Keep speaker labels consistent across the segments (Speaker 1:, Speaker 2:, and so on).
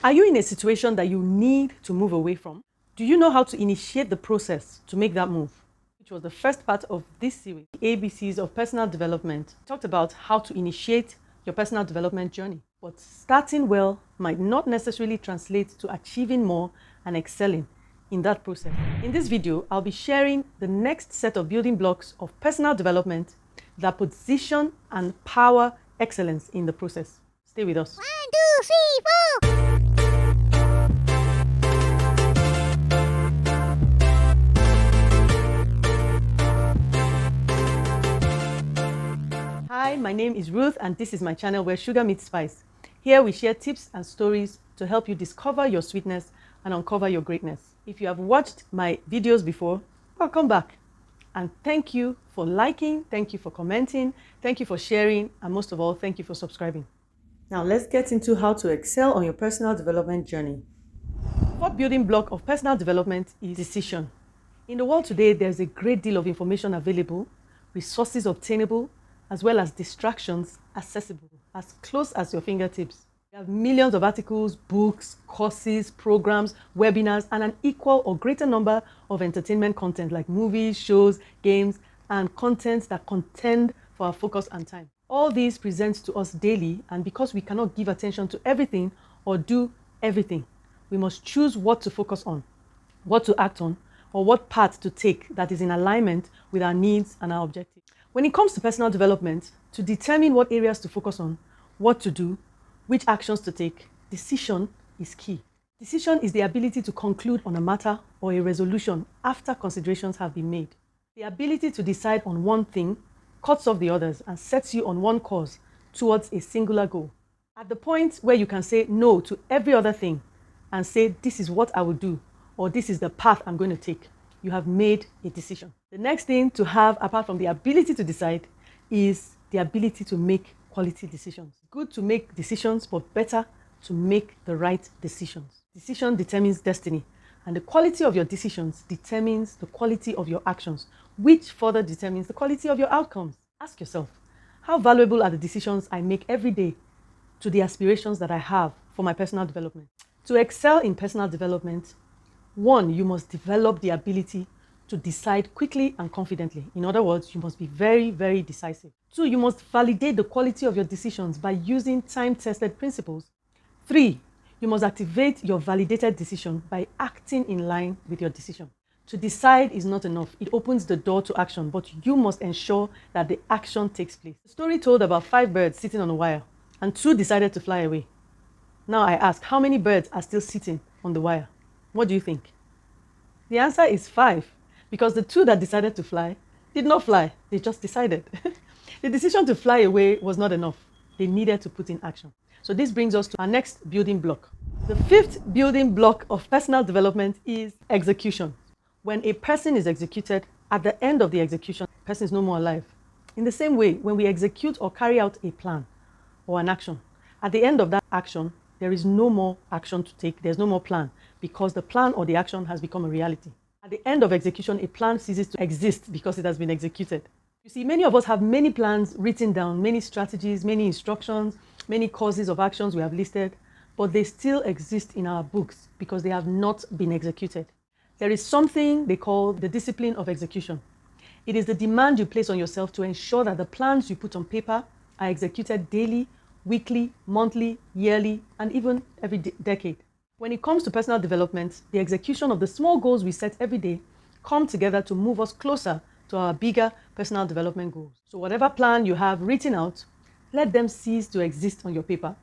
Speaker 1: Are you in a situation that you need to move away from? Do you know how to initiate the process to make that move? Which was the first part of this series, the ABCs of personal development. We talked about how to initiate your personal development journey. But starting well might not necessarily translate to achieving more and excelling in that process. In this video, I'll be sharing the next set of building blocks of personal development that position and power excellence in the process. Stay with us.
Speaker 2: 1, 2, 3, 4.
Speaker 1: Hi, my name is Ruth and this is my channel where sugar meets spice. Here we share tips and stories to help you discover your sweetness and uncover your greatness. If you have watched my videos before, welcome back. And thank you for liking, thank you for commenting, thank you for sharing, and most of all, thank you for subscribing. Now let's get into how to excel on your personal development journey. The fourth building block of personal development is decision. In the world today, there's a great deal of information available, resources obtainable, as well as distractions accessible, as close as your fingertips. You have millions of articles, books, courses, programs, webinars, and an equal or greater number of entertainment content like movies, shows, games, and content that contend for our focus and time. All these present to us daily, and because we cannot give attention to everything or do everything, we must choose what to focus on, what to act on, or what path to take that is in alignment with our needs and our objectives. When it comes to personal development, to determine what areas to focus on, what to do, which actions to take, decision is key. Decision is the ability to conclude on a matter or a resolution after considerations have been made. The ability to decide on one thing cuts off the others and sets you on one course towards a singular goal. At the point where you can say no to every other thing and say, this is what I will do, or this is the path I'm going to take, you have made a decision. The next thing to have, apart from the ability to decide, is the ability to make quality decisions. Good to make decisions, but better to make the right decisions. Decision determines destiny, and the quality of your decisions determines the quality of your actions, which further determines the quality of your outcomes. Ask yourself, how valuable are the decisions I make every day to the aspirations that I have for my personal development? To excel in personal development, 1, you must develop the ability to decide quickly and confidently. In other words, you must be very, very decisive. 2, you must validate the quality of your decisions by using time-tested principles. 3, you must activate your validated decision by acting in line with your decision. To decide is not enough. It opens the door to action, but you must ensure that the action takes place. The story told about 5 birds sitting on a wire, and 2 decided to fly away. Now I ask, how many birds are still sitting on the wire? What do you think? The answer is 5, because the 2 that decided to fly did not fly, they just decided. The decision to fly away was not enough. They needed to put in action. So this brings us to our next building block. The 5th building block of personal development is execution. When a person is executed, at the end of the execution, the person is no more alive. In the same way, when we execute or carry out a plan or an action, at the end of that action, there is no more action to take, there's no more plan, because the plan or the action has become a reality. At the end of execution, a plan ceases to exist because it has been executed. You see, many of us have many plans written down, many strategies, many instructions, many courses of actions we have listed, but they still exist in our books because they have not been executed. There is something they call the discipline of execution. It is the demand you place on yourself to ensure that the plans you put on paper are executed daily, weekly, monthly, yearly, and even every decade. When it comes to personal development, the execution of the small goals we set every day come together to move us closer to our bigger personal development goals. So whatever plan you have written out, let them cease to exist on your paper.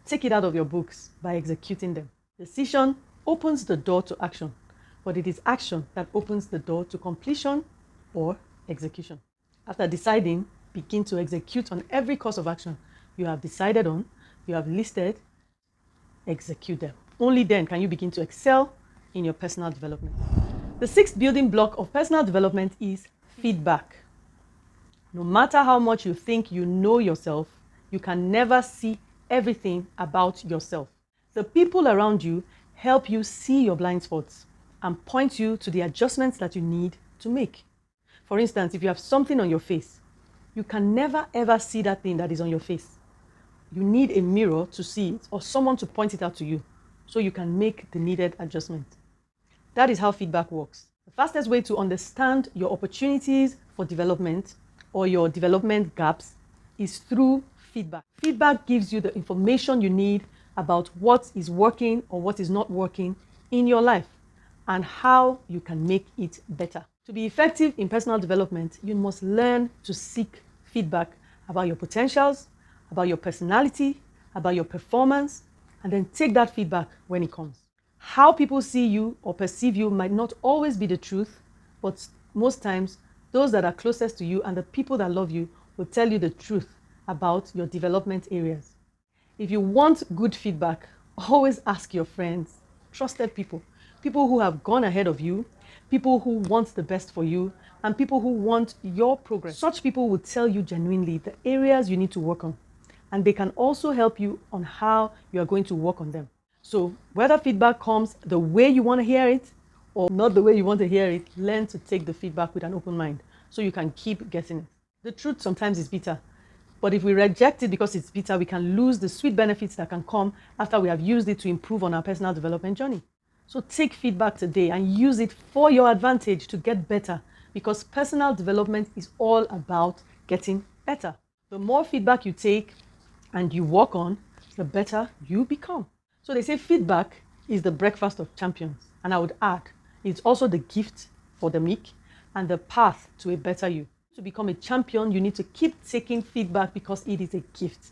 Speaker 1: Take it out of your books by executing them. Decision opens the door to action, but it is action that opens the door to completion or execution. After deciding, begin to execute on every course of action you have decided on, you have listed, execute them. Only then can you begin to excel in your personal development. The 6th building block of personal development is feedback. No matter how much you think you know yourself, you can never see everything about yourself. The people around you help you see your blind spots and point you to the adjustments that you need to make. For instance, if you have something on your face, you can never ever see that thing that is on your face. You need a mirror to see it or someone to point it out to you so you can make the needed adjustment. That is how feedback works. The fastest way to understand your opportunities for development or your development gaps is through feedback. Feedback gives you the information you need about what is working or what is not working in your life and how you can make it better. To be effective in personal development, you must learn to seek feedback about your potentials, about your personality, about your performance, and then take that feedback when it comes. How people see you or perceive you might not always be the truth, but most times, those that are closest to you and the people that love you will tell you the truth about your development areas. If you want good feedback, always ask your friends, trusted people, people who have gone ahead of you, people who want the best for you, and people who want your progress. Such people will tell you genuinely the areas you need to work on, and they can also help you on how you are going to work on them. So whether feedback comes the way you want to hear it or not the way you want to hear it, learn to take the feedback with an open mind so you can keep getting it. The truth sometimes is bitter, but if we reject it because it's bitter, we can lose the sweet benefits that can come after we have used it to improve on our personal development journey. So take feedback today and use it for your advantage to get better, because personal development is all about getting better. The more feedback you take and you work on, the better you become. So they say feedback is the breakfast of champions. And I would add, it's also the gift for the meek and the path to a better you. To become a champion, you need to keep taking feedback because it is a gift.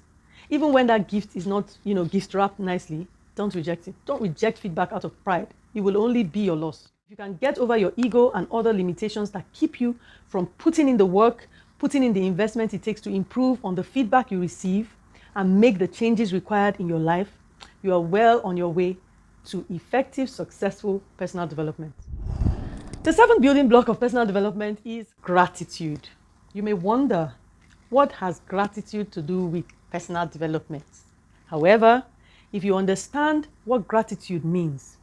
Speaker 1: Even when that gift is not, gift wrapped nicely, don't reject it. Don't reject feedback out of pride. It will only be your loss. If you can get over your ego and other limitations that keep you from putting in the work, putting in the investment it takes to improve on the feedback you receive and make the changes required in your life, you are well on your way to effective, successful personal development. The seventh building block of personal development is gratitude. You may wonder, what has gratitude to do with personal development? However, if you understand what gratitude means,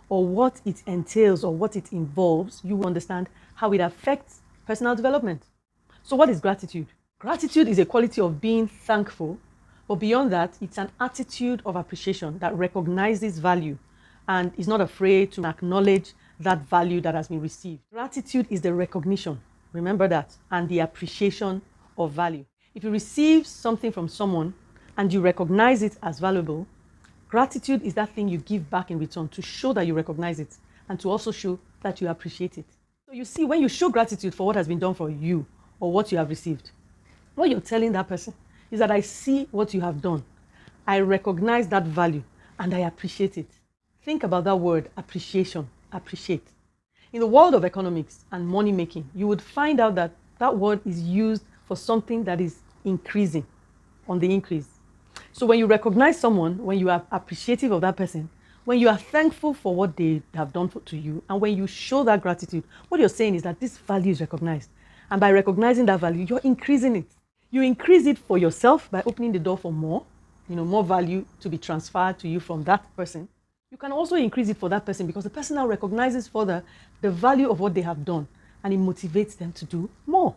Speaker 1: or what it entails, or what it involves, you will understand how it affects personal development. So what is gratitude? Gratitude is a quality of being thankful, but beyond that, it's an attitude of appreciation that recognizes value and is not afraid to acknowledge that value that has been received. Gratitude is the recognition, remember that, and the appreciation of value. If you receive something from someone and you recognize it as valuable, gratitude is that thing you give back in return to show that you recognize it and to also show that you appreciate it. So you see, when you show gratitude for what has been done for you or what you have received, what you're telling that person is that I see what you have done, I recognize that value, and I appreciate it. Think about that word, appreciation, appreciate. In the world of economics and money making, you would find out that that word is used for something that is increasing, on the increase. So when you recognize someone, when you are appreciative of that person, when you are thankful for what they have done to you, and when you show that gratitude, what you're saying is that this value is recognized. And by recognizing that value, you're increasing it. You increase it for yourself by opening the door for more, more value to be transferred to you from that person. You can also increase it for that person because the person now recognizes further the value of what they have done, and it motivates them to do more.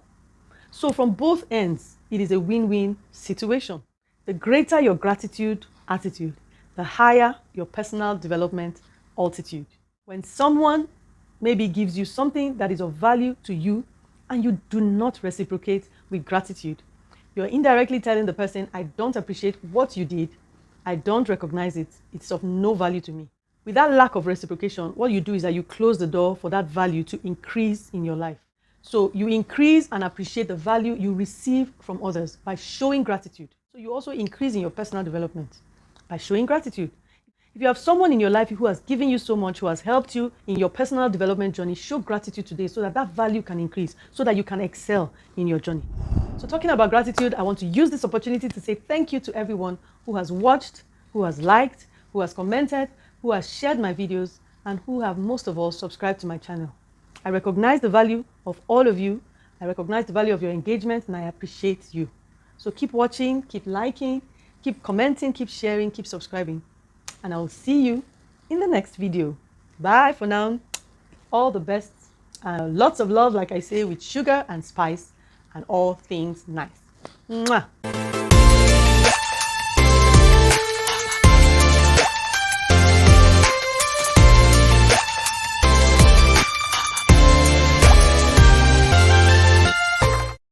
Speaker 1: So from both ends, it is a win-win situation. The greater your gratitude attitude, the higher your personal development altitude. When someone maybe gives you something that is of value to you and you do not reciprocate with gratitude, you're indirectly telling the person, I don't appreciate what you did, I don't recognize it, it's of no value to me. With that lack of reciprocation, what you do is that you close the door for that value to increase in your life. So you increase and appreciate the value you receive from others by showing gratitude. So you also increase in your personal development by showing gratitude. If you have someone in your life who has given you so much, who has helped you in your personal development journey, show gratitude today so that that value can increase, so that you can excel in your journey. So talking about gratitude, I want to use this opportunity to say thank you to everyone who has watched, who has liked, who has commented, who has shared my videos, and who have most of all subscribed to my channel. I recognize the value of all of you. I recognize the value of your engagement, and I appreciate you. So keep watching, keep liking, keep commenting, keep sharing, keep subscribing. And I will see you in the next video. Bye for now. All the best. Lots of love, like I say, with sugar and spice and all things nice. Mwah.